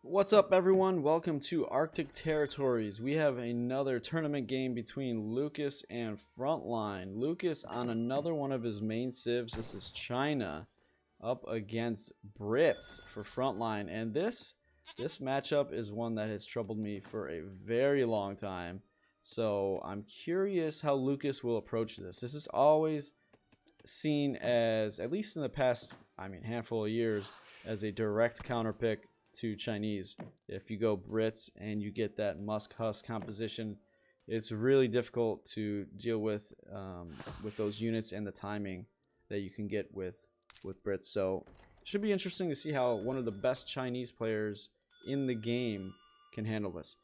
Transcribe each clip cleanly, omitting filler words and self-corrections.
What's up, everyone? Welcome to Arctic Territories. We have another tournament game between Lucas and Frontline. Lucas on another one of his main civs. This is China up against Brits for Frontline, and this matchup is one that has troubled me for a very long time. So I'm curious how Lucas will approach this. This is always seen as, at least in the past, handful of years, as a direct counter pick to Chinese. If you go Brits and you get that Musk Husk composition, it's really difficult to deal with those units and the timing that you can get with Brits. So it should be interesting to see how one of the best Chinese players in the game can handle this.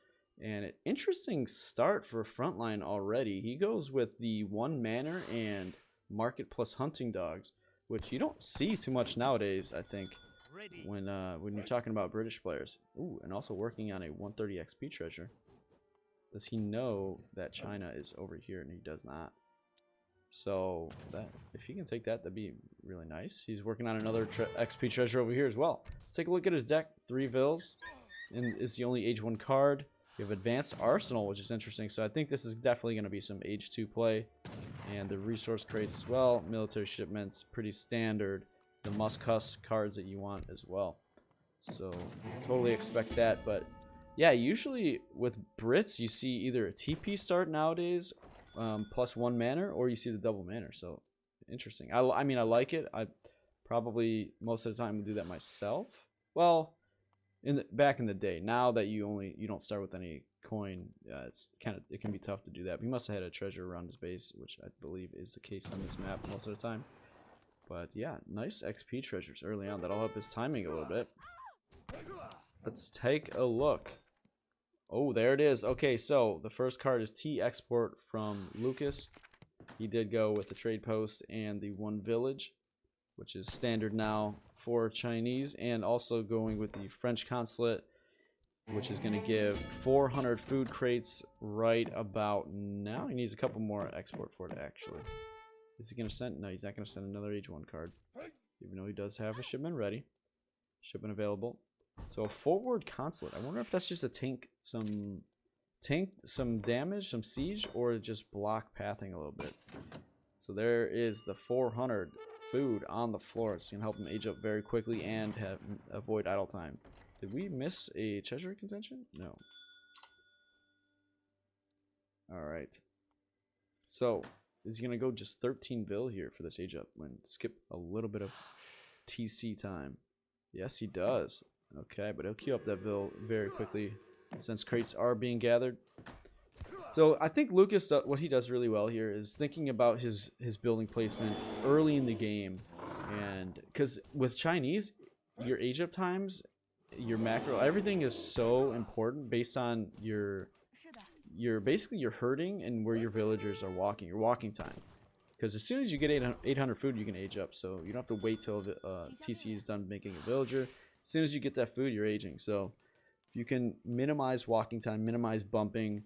And an interesting start for Frontline already. He goes with the 1 manor and market plus hunting dogs, which you don't see too much nowadays, I think, when you're talking about British players. Ooh, and also working on a 130 XP treasure. Does he know that China is over here? And he does not. So that, if he can take that, that'd be really nice. He's working on another XP treasure over here as well. Let's take a look at his deck. 3 Vills, and it's the only age 1 card. We have Advanced Arsenal, which is interesting. So I think this is definitely going to be some age 2 play. And the resource crates as well. Military shipments, pretty standard. The Musk Husk cards that you want as well. So totally expect that. But yeah, usually with Brits, you see either a TP start nowadays, plus 1 manor, or you see the double manor. So interesting. I like it. I probably most of the time would do that myself. Well, back in the day. Now that you don't start with any coin, it can be tough to do that. But he must have had a treasure around his base, which I believe is the case on this map most of the time. But yeah, nice XP treasures early on. That'll help his timing a little bit. Let's take a look. Oh, there it is. Okay, so the first card is T Export from Lucas. He did go with the trade post and the 1 village, which is standard now for Chinese, and also going with the French consulate, which is going to give 400 food crates right about now. He needs a couple more export for it, actually. Is he going to send? No, he's not going to send another age 1 card, even though he does have a shipment ready. Shipment available. So a forward consulate. I wonder if that's just to tank some damage, some siege, or just block pathing a little bit. So there is the 400 food on the floor. It's going to help him age up very quickly and avoid idle time. Did we miss a treasury contention? No. Alright. So, is he going to go just 13 Vill here for this age up and skip a little bit of TC time? Yes, he does. Okay, but he'll queue up that Vill very quickly since crates are being gathered. So I think Lucas, what he does really well here is thinking about his building placement early in the game. And because with Chinese, your age up times, your macro, everything is so important based on your herding and where your villagers are walking, your walking time. Because as soon as you get 800 food, you can age up. So you don't have to wait till the TC is done making a villager. As soon as you get that food, you're aging. So if you can minimize walking time, minimize bumping,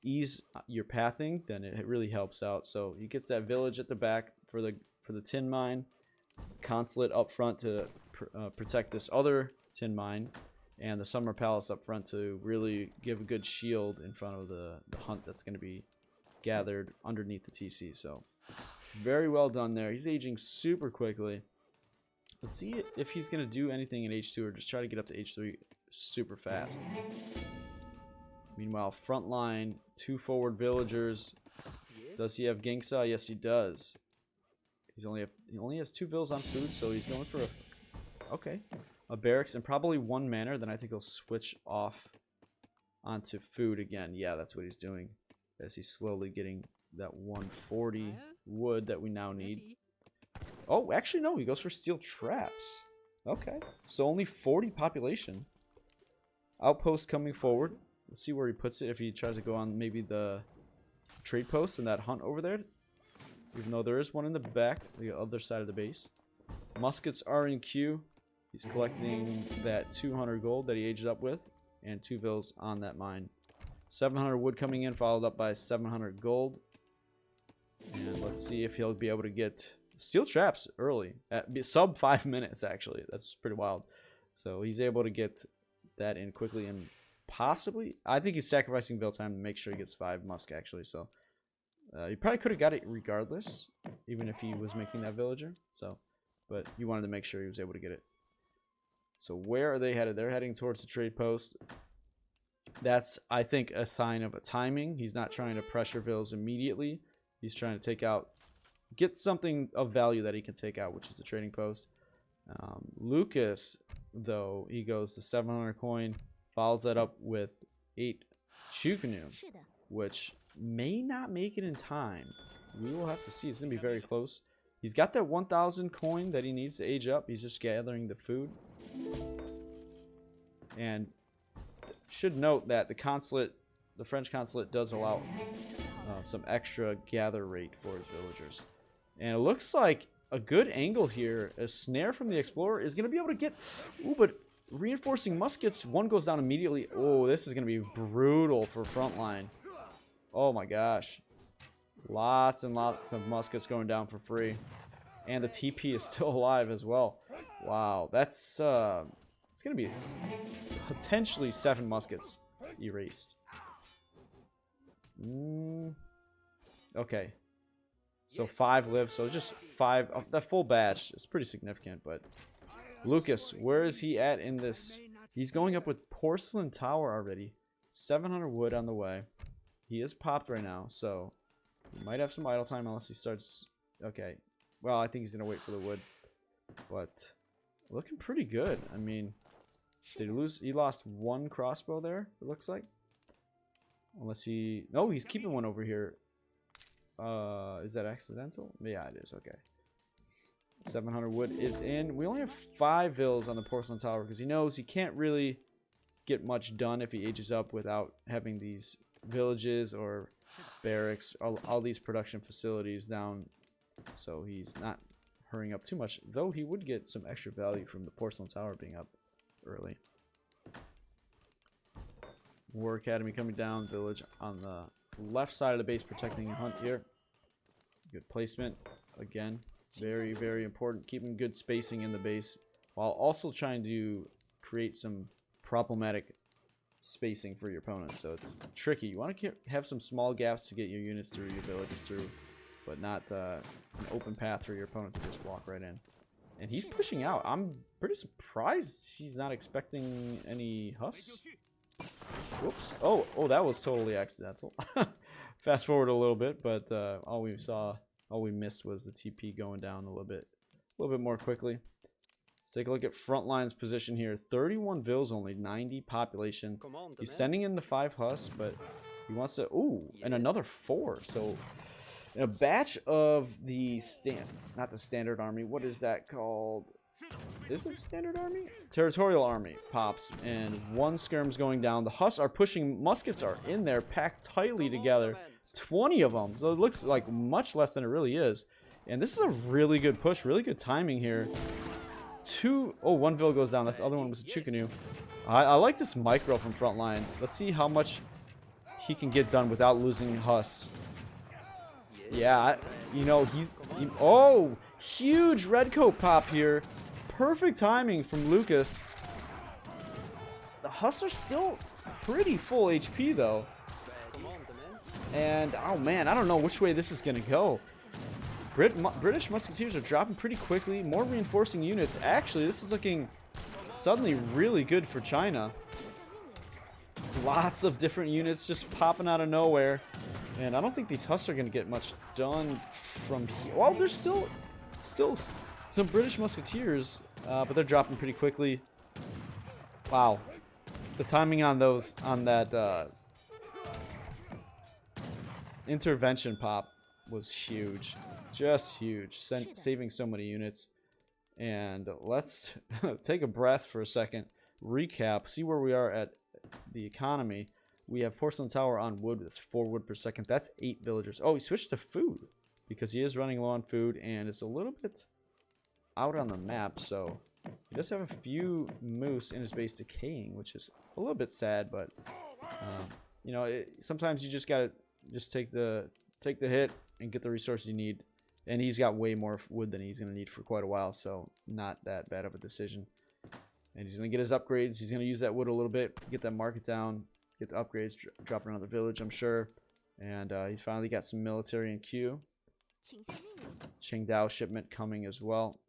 ease your pathing, then it really helps out. So he gets that village at the back for the tin mine, consulate up front to protect this other tin mine, and the summer palace up front to really give a good shield in front of the hunt that's going to be gathered underneath the TC. So very well done there. He's aging super quickly. Let's see if he's going to do anything in H2 or just try to get up to H3 super fast. Meanwhile, Frontline, 2 forward villagers. Does he have Gingsa? Yes, he does. He only has 2 vills on food, so he's going for a barracks and probably 1 manor. Then I think he'll switch off onto food again. Yeah, that's what he's doing as he's slowly getting that 140 wood that we now need. Oh, actually no, he goes for steel traps. Okay, so only 40 population. Outpost coming forward. Let's see where he puts it. If he tries to go on maybe the trade post and that hunt over there, even though there is one in the back, the other side of the base. Muskets are in queue. He's collecting that 200 gold that he aged up with, and 2 vills on that mine. 700 wood coming in, followed up by 700 gold. And let's see if he'll be able to get steel traps early at sub 5 minutes. Actually, that's pretty wild. So he's able to get that in quickly and possibly, I think he's sacrificing build time to make sure he gets 5 musk actually. So he probably could have got it regardless, even if he was making that villager. So, but he wanted to make sure he was able to get it. So where are they headed? They're heading towards the trade post. That's, I think, a sign of a timing. He's not trying to pressure vills immediately. He's trying to take out, get something of value that he can take out, which is the trading post. Lucas, though, he goes to 700 coin, follows that up with 8 Chukunu, which may not make it in time. We will have to see. It's going to be very close. He's got that 1,000 coin that he needs to age up. He's just gathering the food. And should note that the consulate, the French consulate, does allow some extra gather rate for his villagers. And it looks like a good angle here. A snare from the explorer is going to be able to get... Ooh, but reinforcing muskets, one goes down immediately. Oh, this is going to be brutal for frontline. Oh my gosh. Lots and lots of muskets going down for free. And the TP is still alive as well. Wow, that's... it's going to be potentially 7 muskets erased. Okay. So 5 live, so just 5. That full batch is pretty significant, but... Lucas, where is he at in this? He's going up with Porcelain Tower already. 700 wood on the way. He is popped right now, so... He might have some idle time unless he starts... Okay. Well, I think he's going to wait for the wood. But... Looking pretty good. I mean... Did he lose? He lost 1 crossbow there, it looks like. Unless he... No, he's keeping one over here. Is that accidental? Yeah, it is. Okay. 700 wood is in. We only have 5 vills on the Porcelain Tower because he knows he can't really get much done if he ages up without having these villages or barracks, all these production facilities down. So he's not hurrying up too much, though he would get some extra value from the Porcelain Tower being up early. War Academy coming down. Village on the left side of the base protecting Hunt here. Good placement. Again, very, very important. Keeping good spacing in the base while also trying to create some problematic spacing for your opponent. So it's tricky. You want to have some small gaps to get your units through, your villages through, but not an open path for your opponent to just walk right in. And he's pushing out. I'm pretty surprised he's not expecting any Huss. Whoops. Oh, that was totally accidental. Fast forward a little bit, but all we missed was the TP going down a little bit more quickly. Let's take a look at Frontline's position here. 31 vills, only 90 population. He's sending in the 5 Huss, but he wants to... Ooh, and another 4. So... In a batch of the not the standard army, what is that called? Is it standard army? Territorial army pops, and 1 skirm's going down. The Huss are pushing, muskets are in there, packed tightly together. 20 of them, so it looks like much less than it really is. And this is a really good push, really good timing here. 1 vill goes down, that's the other one was a Chukunu. I like this micro from Frontline. Let's see how much he can get done without losing Huss. Yeah, you know, oh, huge redcoat pop here. Perfect timing from Lucas. The Huss are still pretty full HP, though. And, oh man, I don't know which way this is going to go. British Musketeers are dropping pretty quickly. More reinforcing units. Actually, this is looking suddenly really good for China. Lots of different units just popping out of nowhere. And I don't think these Huss are going to get much done from here. Well, there's still some British Musketeers, but they're dropping pretty quickly. Wow. The timing on that intervention pop was huge. Just huge. Saving so many units. And let's take a breath for a second. Recap. See where we are at the economy. We have Porcelain Tower on wood. That's 4 wood per second. That's 8 villagers. Oh, he switched to food because he is running low on food and it's a little bit out on the map. So he does have a few moose in his base decaying, which is a little bit sad. But you know, sometimes you just gotta take the hit and get the resources you need. And he's got way more wood than he's gonna need for quite a while, so not that bad of a decision. And he's going to get his upgrades. He's going to use that wood a little bit, get that market down, get the upgrades, drop another village, I'm sure. And he's finally got some military in queue. Qingdao shipment coming as well.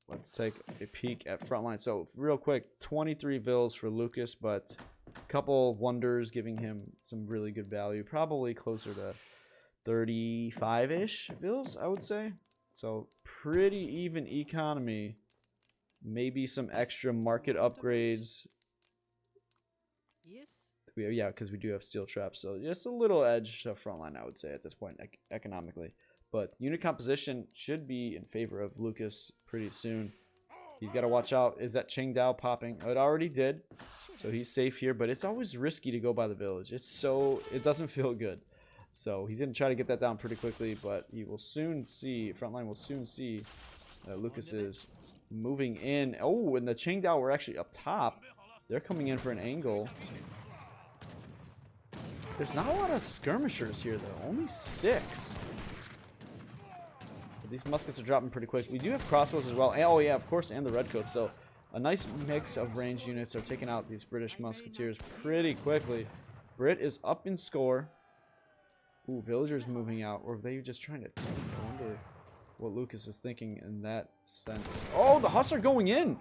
Let's take a peek at frontline. So real quick, 23 vills for Lucas, but a couple wonders giving him some really good value. Probably closer to 35-ish vills, I would say. So pretty even economy. Maybe some extra market upgrades. Yes. Yeah, because we do have steel traps. So just a little edge to frontline, I would say, at this point economically. But unit composition should be in favor of Lucas pretty soon. He's got to watch out. Is that Qingdao popping? It already did. So he's safe here. But it's always risky to go by the village. It doesn't feel good. So he's going to try to get that down pretty quickly. But he will soon see, frontline will soon see that Lucas is moving in. Oh, and the Qingdao were actually up top. They're coming in for an angle. There's not a lot of skirmishers here, though. Only 6. These muskets are dropping pretty quick. We do have crossbows as well. Oh, yeah, of course, and the redcoats. So a nice mix of ranged units are taking out these British musketeers pretty quickly. Brit is up in score. Ooh, villagers moving out. Or are they just trying to tank? I wonder what Lucas is thinking in that sense. Oh, the Huss are going in!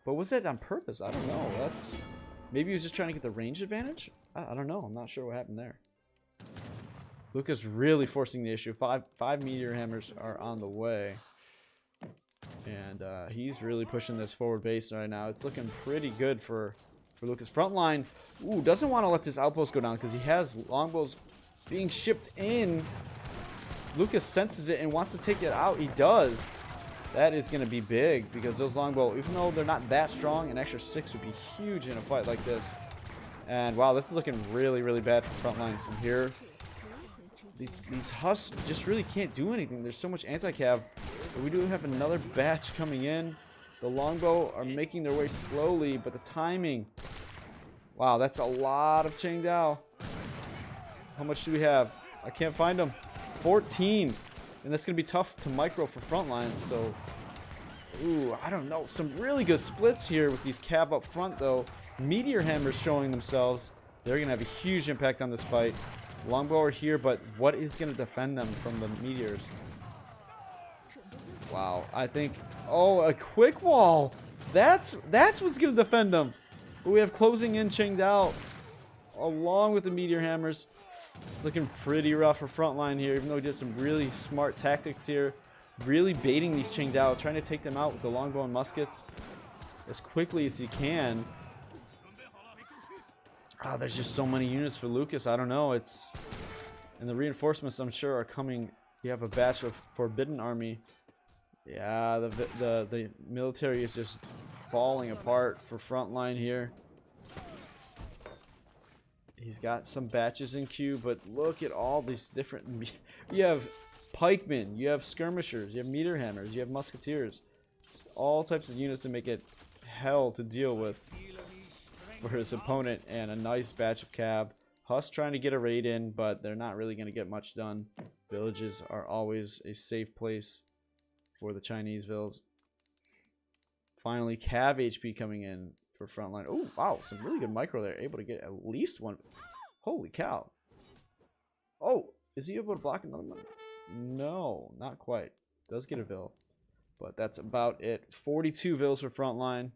But was that on purpose? I don't know. Maybe he was just trying to get the range advantage? I don't know. I'm not sure what happened there. Lucas really forcing the issue. Five meteor hammers are on the way. And he's really pushing this forward base right now. It's looking pretty good for Lucas. Frontline, ooh, doesn't want to let this outpost go down because he has longbows being shipped in. Lucas senses it and wants to take it out. He does. That is going to be big because those longbow, even though they're not that strong, an extra 6 would be huge in a fight like this. And wow, this is looking really, really bad for frontline from here. These Huss just really can't do anything. There's so much anti-cav. But we do have another batch coming in. The longbow are making their way slowly, but the timing. Wow, that's a lot of Qingdao. How much do we have? I can't find them. 14. And that's going to be tough to micro for frontline. So, ooh, I don't know. Some really good splits here with these cav up front, though. Meteor hammers showing themselves. They're going to have a huge impact on this fight. Longbow are here, but what is going to defend them from the meteors? Wow, I think... Oh, a quick wall! That's what's going to defend them. But we have closing in Qingdao along with the meteor hammers. It's looking pretty rough for frontline here, even though he did some really smart tactics here. Really baiting these Qingdao, trying to take them out with the longbow and muskets as quickly as he can. Oh, there's just so many units for Lucas. I don't know. And the reinforcements, I'm sure, are coming. You have a batch of Forbidden Army. Yeah, the military is just falling apart for frontline here. He's got some batches in queue, but look at all these different... You have pikemen, you have skirmishers, you have meteor hammers, you have musketeers. It's all types of units to make it hell to deal with for his opponent, and a nice batch of cav. Huss trying to get a raid in, but they're not really going to get much done. Villages are always a safe place for the Chinese vills. Finally, cav HP coming in for frontline. Oh, wow, some really good micro there. Able to get at least one. Holy cow. Oh, is he able to block another one? No, not quite. Does get a vill, but that's about it. 42 vills for frontline.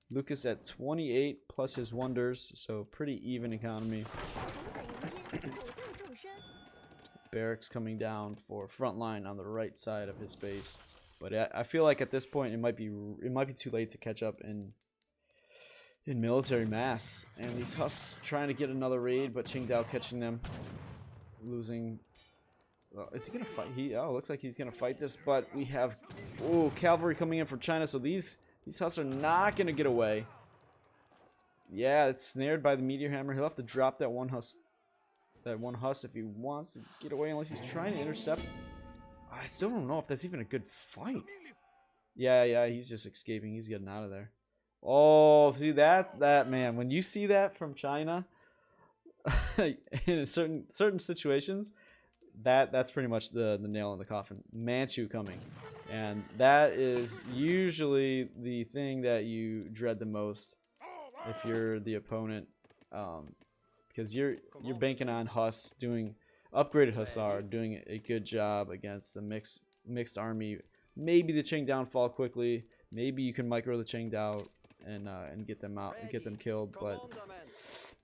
Lucas at 28 plus his wonders, so pretty even economy. Barracks coming down for frontline on the right side of his base, but I feel like at this point it might be too late to catch up in military mass. And these Huss trying to get another raid, but Qingdao catching them, losing. Is he gonna fight? Looks like he's gonna fight this, but we have cavalry coming in from China, so these Huss are not gonna get away. Yeah, it's snared by the meteor hammer. He'll have to drop that one Huss if he wants to get away, unless he's trying to intercept. I still don't know if that's even a good fight. Yeah, he's just escaping. He's getting out of there. Oh, see, that man. When you see that from China, in certain situations, that's pretty much the nail in the coffin. Manchu coming, and that is usually the thing that you dread the most if you're the opponent, because you're banking on Huss doing upgraded Hussar doing a good job against the mixed army. Maybe the Qing down fall quickly. Maybe you can micro the Qing down and get them out and get them killed. But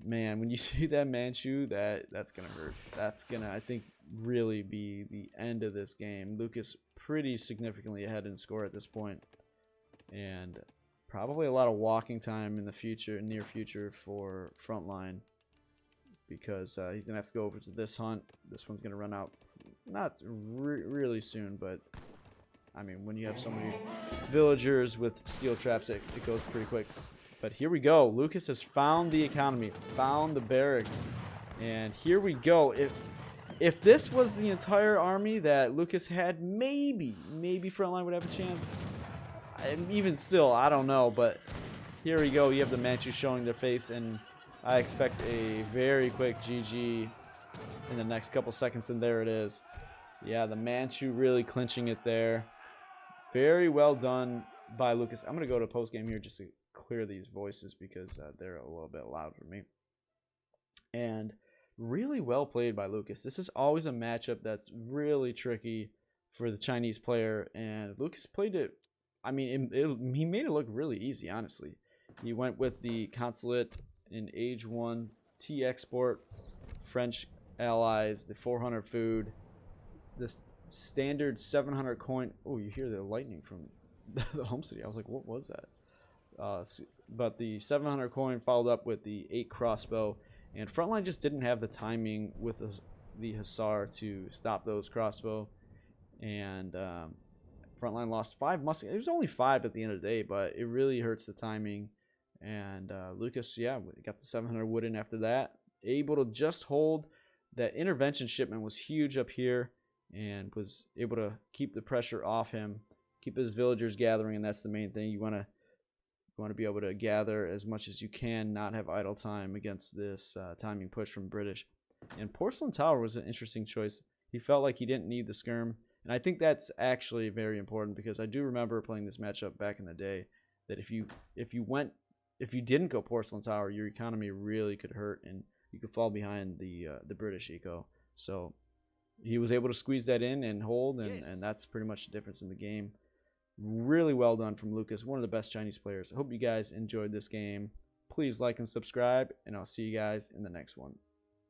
man, when you see that Manchu, that's gonna hurt. That's gonna, I think, really be the end of this game. Lucas pretty significantly ahead in score at this point, and probably a lot of walking time in the future, near future for Frontline, because he's gonna have to go over to this hunt. This one's gonna run out, not really soon, but I mean, when you have so many villagers with steel traps, it goes pretty quick. But here we go. Lucas has found the economy, found the barracks, and here we go. If this was the entire army that Lucas had, maybe Frontline would have a chance. Even still, I don't know. But here we go. You have the Manchu showing their face, and I expect a very quick GG in the next couple seconds, and there it is. Yeah, the Manchu really clinching it there. Very well done by Lucas. I'm going to go to post game here just to clear these voices because they're a little bit loud for me. And really well played by Lucas. This is always a matchup that's really tricky for the Chinese player, and Lucas played it. I mean, he made it look really easy, honestly. He went with the consulate in Age 1, T export, French allies, the 400 food, this standard 700 coin. Oh, you hear the lightning from the home city. I was like, what was that? But the 700 coin followed up with the 8 crossbow, and Frontline just didn't have the timing with the Hussar to stop those crossbow, and Frontline lost 5 muskets. It was only 5 at the end of the day, but it really hurts the timing. And Lucas, yeah, got the 700 wood in after that, able to just hold. That intervention shipment was huge up here, and was able to keep the pressure off him, keep his villagers gathering, and that's the main thing. You want to be able to gather as much as you can, not have idle time against this timing push from British. And Porcelain Tower was an interesting choice. He felt like he didn't need the skirm, and I think that's actually very important, because I do remember playing this matchup back in the day, that if you didn't go Porcelain Tower, your economy really could hurt, and you could fall behind the British eco. So he was able to squeeze that in and hold, and that's pretty much the difference in the game. Really well done from Lucas, one of the best Chinese players. I hope you guys enjoyed this game. Please like and subscribe, and I'll see you guys in the next one.